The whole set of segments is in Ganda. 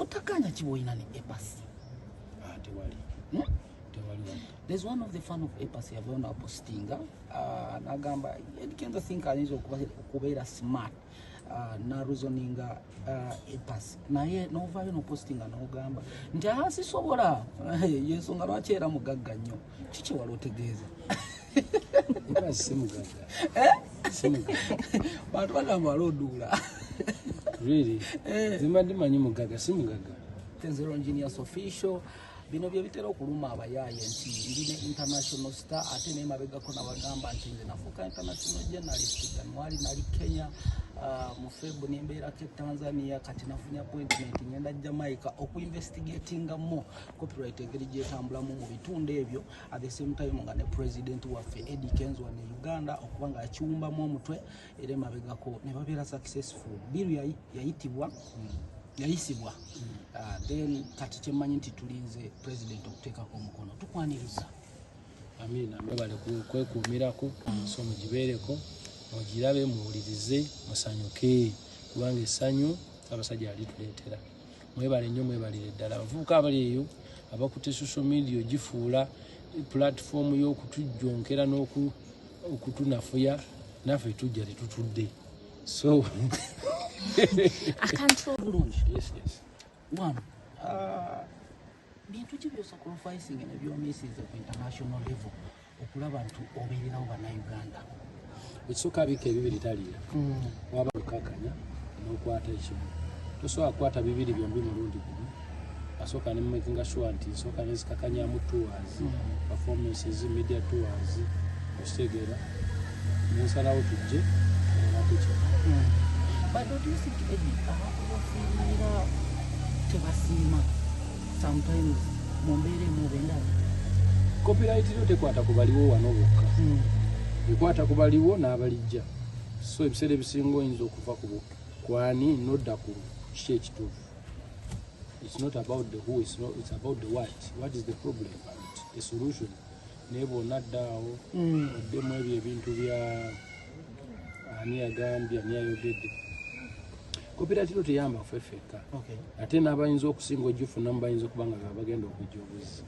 Otakanya kiboyina ne EPAS. Tewali. There's one of the fan of EPAS yabona postinga nagamba edikenza think anizo okubeera smart na reasoninga EPAS naye novayo no postinga nogamba nti asisobola yeso nga lwachera mugagga nnyo kiki walotegeeza EPAS simugagga bantu bagamba walodula really zimadi manyi mugagga simugagga Tenzero Engineers Official bino bye bitera okuluma abayaye nti ndine international star ate ne mabegako nabagamba nti nze nafuka international journalist January nali Kenya mu February nembeera ke Tanzania kati nafunya appointment ngenda Jamaica okuinvestigatinga mo copyright engeri gyetambulamu mu bitundu ebyo at the same time nga ne president waffe Eddie Kenzo wa Uganda okubanga yakiwumbamu omutwe era mabegako ne babeera successful biru yayitibwa yayisibwa then kati kyemanyi nti tulinze president okuteekako omukono tukwaniriza amina mbabale kwekuumirako emisomo gibeereko ogirabe muwulirize musanyuke kubanga essanyu abasajja alituleetera mwebale nnyo mwebalire ddala abavubuka abali eyo abakutte social media ogifuula platform y'okutujjonkera n'okutunafuya naffe tujja tetutudde so I control bulungi. Yes. One, bintu kibyo sacrificing and ebyo misses at international level okulaba ntu obeererawo bannayuganda ekisooka bika ebibiri taliira waba okakanya n'okwata ekimu tosobola kukwata bibiri byombi mulundi gumu asooka ne makinga sure nti nsooka nezikakanyamu tours performances media tours okitegeera nensalawo tujje olwatuki But don't you think Eddie, tebasima sometimes mumbere mubenda copyright iro tekwata kubaliwo wano bokka ekwata kubaliwo n'abalijja so ebiseera ebisinga oyinza okuva ku kwani nodda ku kiki ekituufu. It's not about the who, it's about the what is the problem and a solution nebo naddaawo oddemu ebyo ebintu bya ani agambye ani ayogedde copyright iro teyamba feffeka ate n'abayinza okusinga ogifuna mubayinza okubanga bagenda okujjobuzi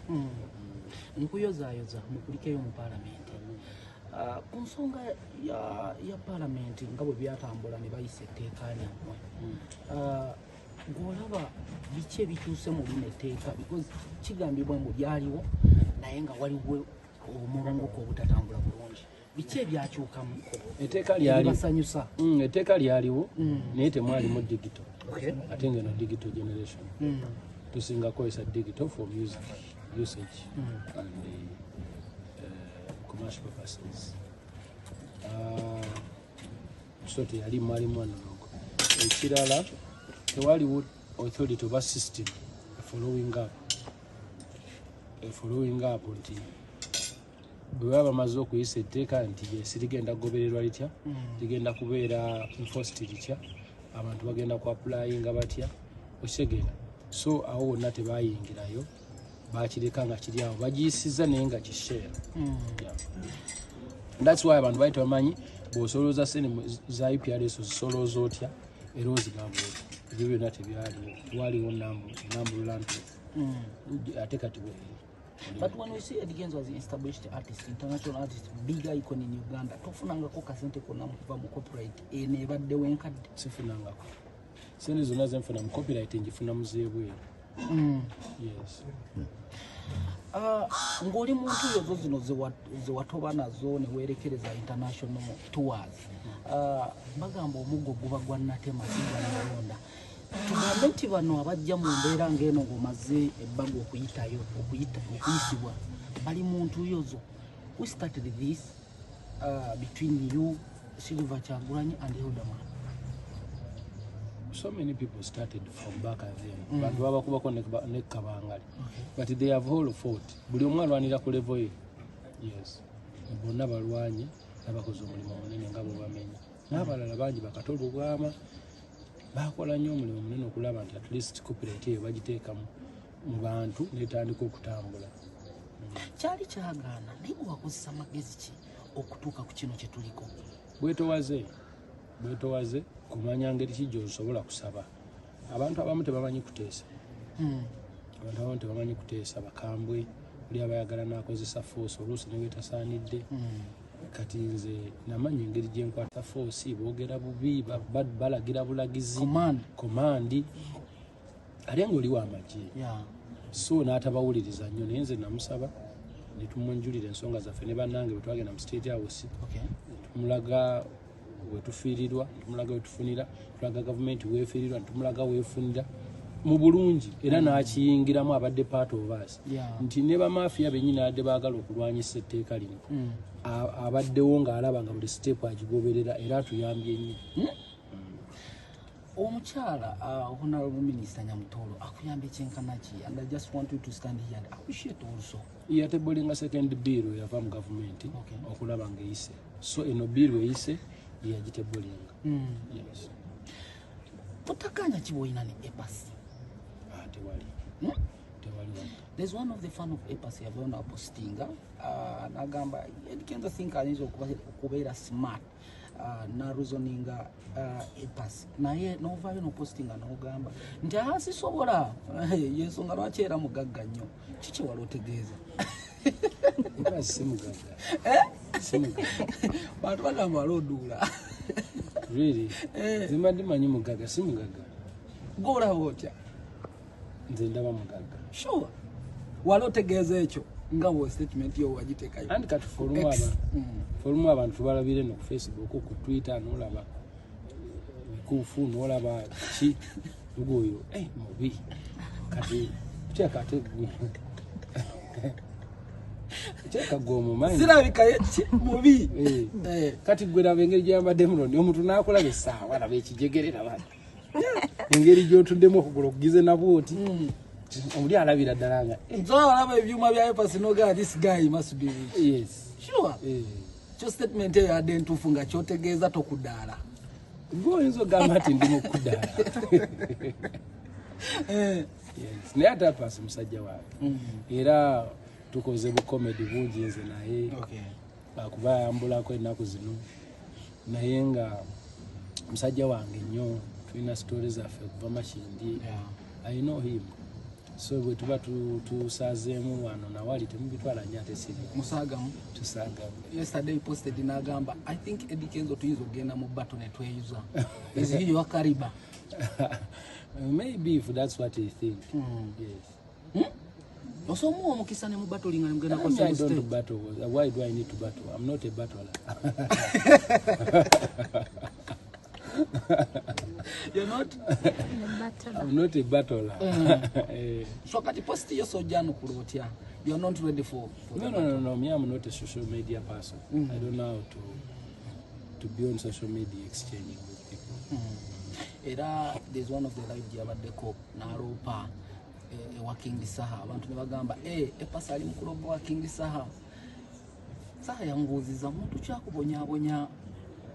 nkuyozaayoza mukulikeyo mu paalamenti ku nsonga ya paalamenti nga bwe byatambula ne bayisa etteeka lyammwe ng'olaba biki ebituuse mu lino etteeka because kigambibwa mbu byaliwo naye nga waliwo omulongoka obutatambula bulungi biki ebyakyukamu ebibasanyusa etteeka lyaliwo naye temwalimu digital ate ngeno digital generation tusinga kozesa digital for music usage and commercial purposes so teyali mwalimu analogo ekirala tewaliwo authority oba system following up nti bwe baba bamaze okuyisa etteeka nti yes ligenda kugobererwa litya ligenda kubeera enforced litya abantu bagenda ku applyinga batya okitegeera so awo wonna tebayingirayo bakireka nga kiri awo bagiyisiza naye nga kisheera that's why abantu baita bamanyi bw'osolooza sente za UPRS ozisolooza otya era ozigamba otya ebyo byonna tebyaliwo nambululand ate kati bwe. But when we see Eddie Kenzo as an established artist, international artist, big icon in Uganda, tofunangako kasente konna mukuva mu copyright nebaddewo enkadde sifunangako sente zonna zenfuna mu copyright njifuna muzeebweru yes. Ng'oli muntu yozo zino zewatoba nazo ne weerekereza international tours bagamba omuggo guba gwa Natema singa nalonda tugambe nti bano abajja mu mbeera ng'eno ng'omaze ebbago okuyisibwa bali muntu yozo. We started this between you, Silver Kyagulanyi and Elderman. So many people started from back then. Bantu babakubako ne Kabangali. But they have all fought. Buli omu alwanira ku level ye. Yes. Bonna balwanye n'abakoze omulimu munene nga bwe bamenya. N'abalala bangi bakatolo obwama bakola nnyo omulimu munene okulaba nti at least copyright eyo bagiteeka mu bantu n'etandika okutambula. Kyali kyagaana naye wakozesa magezi ki okutuuka ku kino kye tuliko? Bwetowaze kumanya ngeri ki gy'osobola kusaba. Abantu abamu tebamanyi kuteesa. abantu abamu tebamanyi kuteesa bakambwe oli abayagala n'akozesa force oluusi ne wetasaanidde kati nze namanyi engeri gye nkwata force boogera bubi balagira bulagizi komandi ali ng'oli w'amagye so n'atabawuliriza nnyo naye nze namusaba ne tumunjulira ensonga zaffe ne bannange bwe twagenda mu state house tumulaga wetufiirirwa tumulaga wetufunira tulaga gavumenti weefiirirwa tumulaga weefunira mu bulungi era n'akiyingiramu abadde part of us nti ne bamafiya bennyini abadde baagala okulwanyisa etteeka lino abaddewo ng'alaba nga buli step agigoberera era atuyambye nnyo. Omukyala Honorable Minister Nyamutolo akuyambye kyenkana ki, and I just want you to stand here and appreciate also. Yatebulinga second bill yava mu gavumenti okulaba nga eyise, so eno bill eyise yagitebulinga. Yes. Otakanya kiboyina ne EPAS? Tewali. There's one of the fan of EPAS yavona postinga nagamba edikenza think anizo okubeera smart na reasoninga EPAS naye novayo no postinga n'ogamba nti asisobola yensonga lwaki era mugagga nnyo kiki wali otegeeza EPAS simugagga bantu bagamba walooduula really zimbadde manyi mugagga simugagga golaba otya nze ndaba mugagga sure wali otegeeza ekyo nga wo statement yo wagiteekayo andi kati folumu abantu tubalabire no ku Facebook ku Twitter n'olaba mikuufu n'olaba ki oyo mubi kati kyekate cheka gomo manyi sirabika mubi kati gwera engeri gyambadde mulondi omuntu naakulabe saawa labe ekijegerera bana engeri gy'otuddemu okugula okugize nabwoti omuli alabira ddala nga nzola alaba ebyuma bya EPAS noga this guy must be rich. Yes sure kyo statement eyo yadde entuufu nga kyotegeeza tokudaala ng'oyinza ogamba ati ndi mu kudaala naye ate EPAS musajja wange era tukoze bukomedi bungi nze naye akuba yambulako ennaku zino naye nga musajja wange nnyo tulina stories zaffe okuva Makindi. I know him, so bwe tuba tusazeemu wano nawali temubitwala nnyo ate siri musaagamu tusaagamu. Yesterday posted n'agamba I think Eddie Kenzo tuyinza okugenda mu battle ne tweyuza is he your caliber? Maybe if that's what he think. Yes. Osomuwa omukisa ne mu battling nga mugenda kwa I don't battle. Why do I need to battle? I'm not a battler. You're not? I'm not a battler. So kati post yo sojano kulotya. You're not ready for No. Me, I'm not a social media person. I don't know how to be on social media exchanging with people. Era there's one of the live gyabadeko naropa working saha abantu ne bagamba EPAS ali mukulobo working saha yanguziza muntu kyakubonyabonya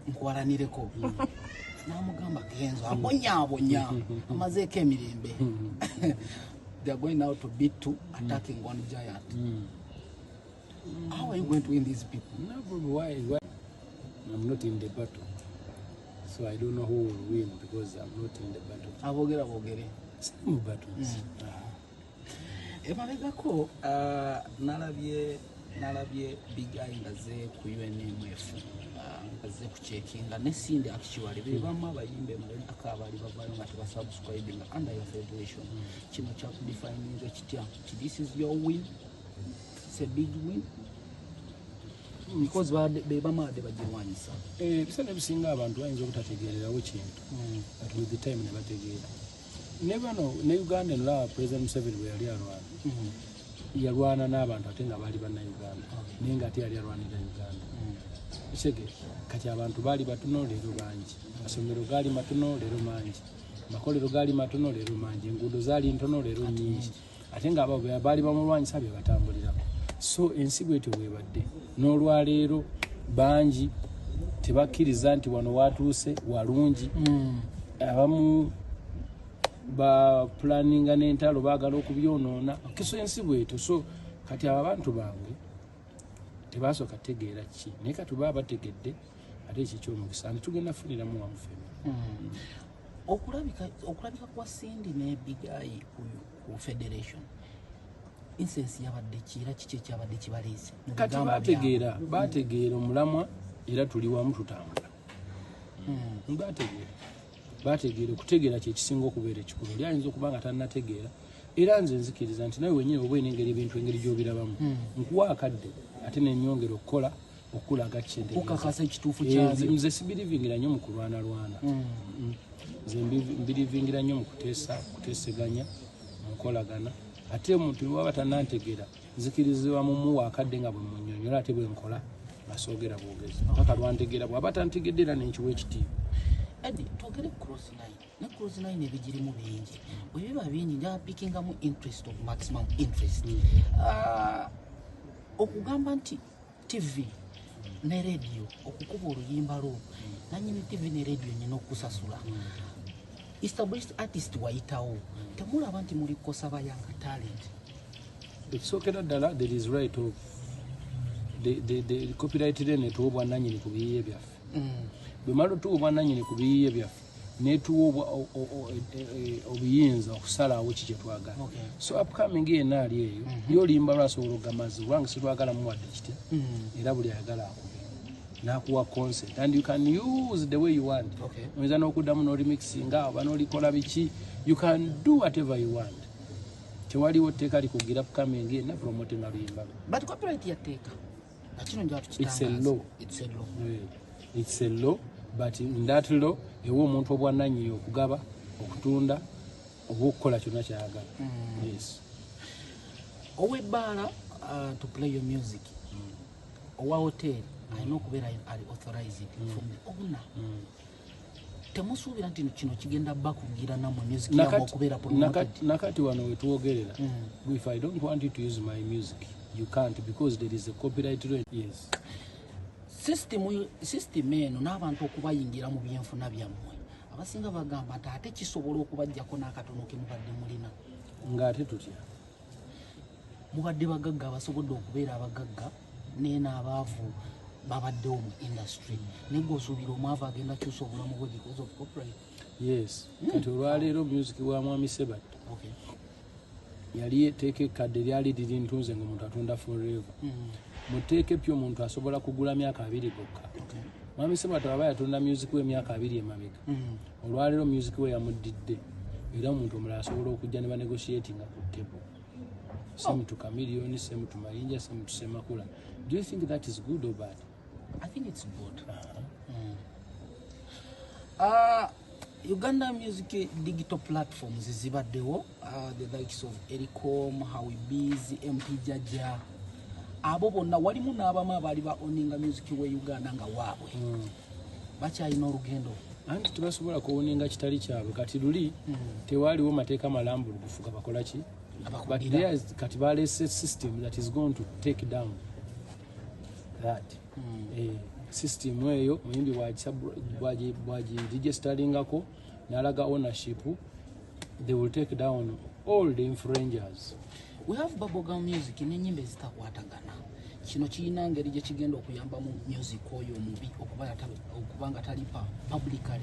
nkwalanireko namugamba Kenzo abonyabonya amazeeko emirembe. They are going now to beat two, attacking one giant. How are you going to win these people? No, why? I'm not in the battle, so I don't know who will win because I'm not in the battle. Abogere Some battles. Emabegako nalabye big eye ngaze ku UNMF ngaze kuchekinga nesinde actually bebama abayimbe mabegako abali bavayo nga tebasubscribing under your federation kino kyakudefininga kitya this is your win, it's a big win because bebama ade bagirwanyisa bisana bisinga abantu bayinza okutategeererawo kintu but with the time ne bategeera. Never know, ne Uganda la President Museveni bwe yali alwana yalwana n'abantu ate nga baali bannayuganda naye nga ate yali alwanira Uganda. Kisege kati abantu baali batono leero bangi, amasomero gaali matono leero mangi, amakolero gaali matono leero mangi, enguudo zaali ntono leero nnyingi ate nga abo baali bamulwanyisa bye batambulirako. So ensi bwetyo bwebadde n'olwaleero bangi tebakkiriza nti wano watuuse walungi. Abamu ba planninga n'entalo baagala okubyonoona kiso ensi bwetyo. So kati abo abantu bange tebasooka tegeera ki naye kati baba bategedde ate ekikyomukisa andi tugenda funiramu wamufena. okulabika kwa Cindy ne Bigai ku federation insensi yabadde kira kiki kyabadde kibaleeze kati bategeera omulamwa era tuli wamu tutambula bategeera okutegeera kyekisinga okubeera ekikulu oli ayinza okuba nga tannategeera era nze nzikiriza nti nawe wenyini oba engeri ebintu engeri gy'obirabamu nkuwa akadde ate nenyongera okukola okulaga okakasa ekituufu kyazo nze sibirivingira nnyo mu kulwana nze mbirivingira nnyo mu kuteeseganya mu nkolagana ate omuntu waba tannantegeera nzikirizibwa mu muwa akadde nga bwe munnyonnyola ate bwe nkola basoogera bwogezi paka lwantegeera bw'aba tantegedde era nenkiwa ekitiibwa Eddie, twogere cross line. Ne cross line ebigirimu bingi. Bwe biba bingi nga pickingamu interest of maximum interest. Okugamba nti TV ne radio okukuba oluyimba lwo nanyini TV ne radio nyina okusasula. Established artist wayitawo. Temulaba nti muli kukosa bayanga talent. Ekisookera ddala there is right of the copyright netwobwa nanyini ku biyiye byaffe. Bwemala tuwa nanyini ku biyiye byaffe netuwa obuyinza okusalawo kiki twagala. So upcoming yenna ali eyo yolimba lwasobola okugamazi lwange sitwagala muwadde kitya era buli ayagala akube nakuwa concert and you can use the way you want. Oyinza n'okuddamu n'olimixinga oba n'olikola biki you can do whatever you want. Tewaliwo tteeka likugira upcoming yenna promoting aluyimba. But copyright yateeka nakino njala tukitangaza. It's a law, but in that law, ewo omuntu obwannannyini okugaba, okutunda, oba okukola kyonna ky'ayagala. Yes. Ow'ebbaala to play your music. Owa hotel alina okubeera ali authorized from the owner. Temusuubira nti kino kigenda bakugira namwe music yabo okubeera promoted. Nakati wano we twogerera. If I don't want you to use my music, you can't because there is a copyright law. Yes. System eno n'abantu okubayingira mu byenfuna byammwe abasinga bagamba nti ate kisobola okubajjako n'akatono ke mubadde mulina ng'ate tutya mubadde bagagga abasobodde okubeera abagagga neena abaavu babaddewo mu industry negwe osuubira omwavu agenda kyusa obulamu bwe because of copyright. Yes. Kati olwaleero music wa Mwami Sebatta yali eteeka ekkadde lyali liri ntunze ng'omuntu atunda forever. Muteeke pyo omuntu asobola kugula myaka 2 gokka. Mwami Sebatta aba yatunda music we myaka 2 emabega. Olwaleero music we yamuddidde era omuntu omulala asobola okujja ne banegotiatinga ku table. Same to Chameleon, same to Mayinja, same to Semakula. Do you think that is good or bad? I think it's good. Uganda music digital platforms zibaddewo, the likes of Ericom, Howie Biz, MP Jaja. Abo bonna walimu n'abamu abaali ba owninga music we Uganda nga waabwe. Bakyalina olugendo. Anti tebasobola kuwoninga kitali kyabwe kati luli tewaliwo mateeka malambulu kufuga bakola ki? But there is kati baleese system that is going to take down that. System eyo muyimbi bwagiregisteringako n'alaga ownership, they will take down all the infringers. We have bubblegum music n'ennyimba ezitakwatagana. Kino kirina ngeri gye kigenda okuyamba mu music oyo omubi okubanga talipa publicly.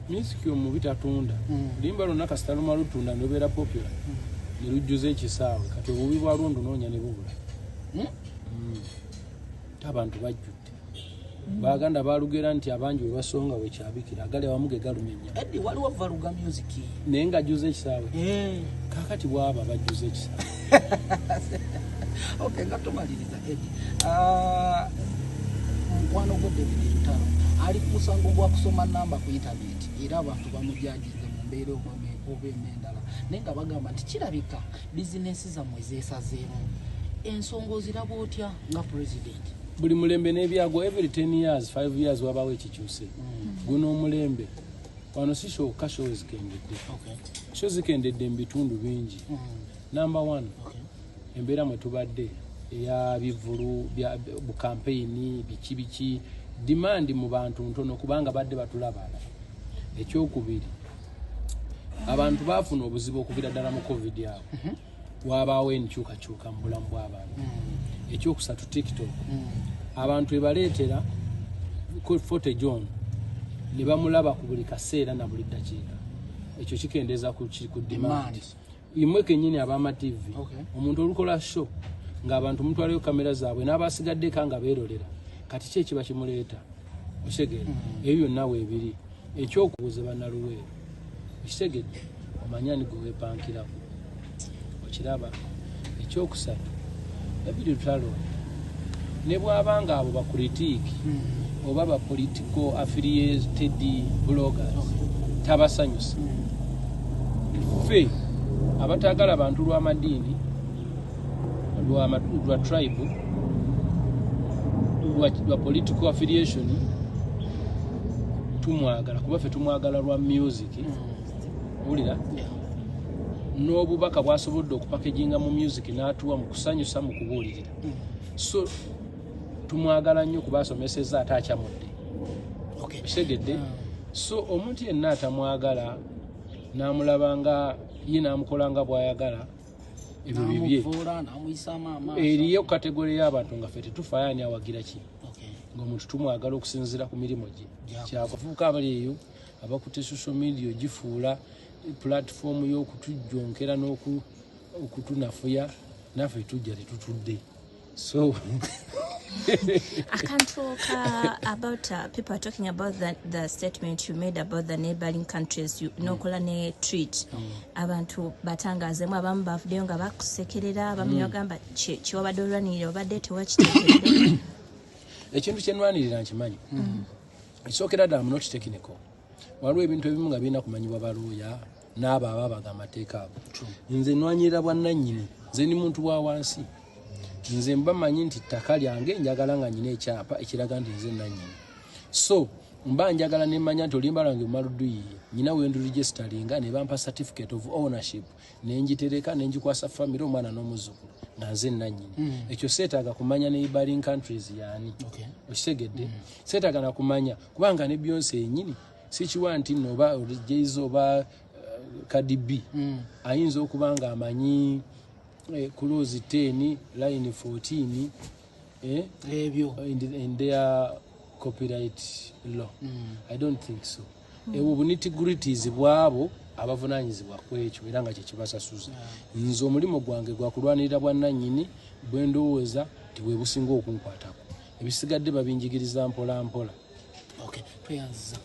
Music omubi tatunda. Limba lonna kasita luma lutunda nobeera popular. Ne lujjuza ekisaawe kati obubi bwa lundu noonya ne bubula. Abantu bajjudde. Baganda balugera nti abangi we basonga we kyabikira agale wamuge galumenya. Eddi waliwo valuga music. Naye nga ajjuza ekisaawe. Kakati bwaba bajjuza ekisaawe. Okay, nga tumaliriza Eddi. Mukwano gwe David Lutalo ali ku musango gwa kusoma namba ku internet era abantu bamujajize mu mbeera oba emendala naye nga bagamba nti kirabika bizinesi zammwe zeesazeemu ensonga oziraba otya nga president. Buli mulembe n'ebyago every 10 years 5 years wabawo ekikyuse. Guno omulembe wano si kyokka show zikendedde. Show zikendedde mu bitundu bingi. Number 1 embeera mwe tubadde eya bivulu bya bukampeyini biki demand mu bantu ntono kubanga badde batulabala. Ekyokubiri abantu baafuna obuzibu okubira ddala mu covid yaabwe. Wabaawo enkyukakyuka mu bulamu bw'abantu. Ekyokusatu TikTok. Abantu ebaleetera Forte John ne bamulaba ku buli kaseera na buli ddakiika. ekyo kikendeeza ku demand imwe kenyini abama TV omuntu olukola show ng'abantu mutwaleyo kamera zaabwe n'abasigadde kanga beerolera kati ki ekiba kimuleeta okitegedde ebyo byonna weebiri ekyokubuuza bannaluweero okitegedde omanyani gwe weepankirako okiraba ekyokusatu ebiri lutalo ne bw'abanga abo bakritiiki oba ba political affiliated bloggers tabasanyusa ffe abatagala abantu lw'amadiini lwa tribe lwa political affiliation tumwagala kuba ffe tumwagala lwa music ulira n'obubaka bwasobodde okupakeginga mu music n'atuwa mu kusanyusa mu kubuulirira so tumwagala nnyo kuba asomesezza ate akyamudde kitegedde so omuntu yenna atamwagala n'amulaba nga ye n'amukola nga bw'ayagala ebyo bibye eriyo kategori y'abantu nga ffe tetufaayo ani awagira ki ng'omuntu tumwagala okusinziira ku mirimu gye kyabavubuka abali eyo abakutte social media gifuula platform y'okutujjonkera n'okutunafuya naffe tujja tetutudde so I can't talk about people are talking about the statement you made about the neighboring countries. You nokola ne treat abantu batangaazemu abamu bavuddeyo nga bakusekerera abamu bagamba kiwabadde olwanirira obadde tewakitekedde ekintu kyenwanirira nkimanyi ekisookera ddala mu not technical waliwo ebintu ebimu nga birina kumanyibwa baluuya n'abo ababaga amateeka ago nze nwanyirira bwannannyini nze ndi muntu wa wansi nze mbamanyi nti ttaka lyange njagala nga nyina ekyapa ekiraga nti nze nannyini so mba njagala nemmanya nti oluyimba lwange lumaludduyiye nyina wenduligestalinga ne bampa certificate of ownership nenjitereka nenjikwasa famire omwana n'omuzzukulu nga nze nannyini ekyo seetaaga kumanya neighboring countries yaani okitegedde seetaaga nakumanya kubanga ne Beyonce yennyini sikiwa nti nno oba Jay-Z oba Cardi B ayinza okuba nga amanyi clause 10 line 14 ebyo in their copyright law I don't think so ewo bunitty-gritties bwabo abavunaanyizibwa kwekyo era nga kyekibasasuza nze omulimu gwange gwa kulwanirira bwannannyini bwe ndowooza nti bwe businga okunkwatako ebisigadde babinjigiriza mpola mpola tweyanziza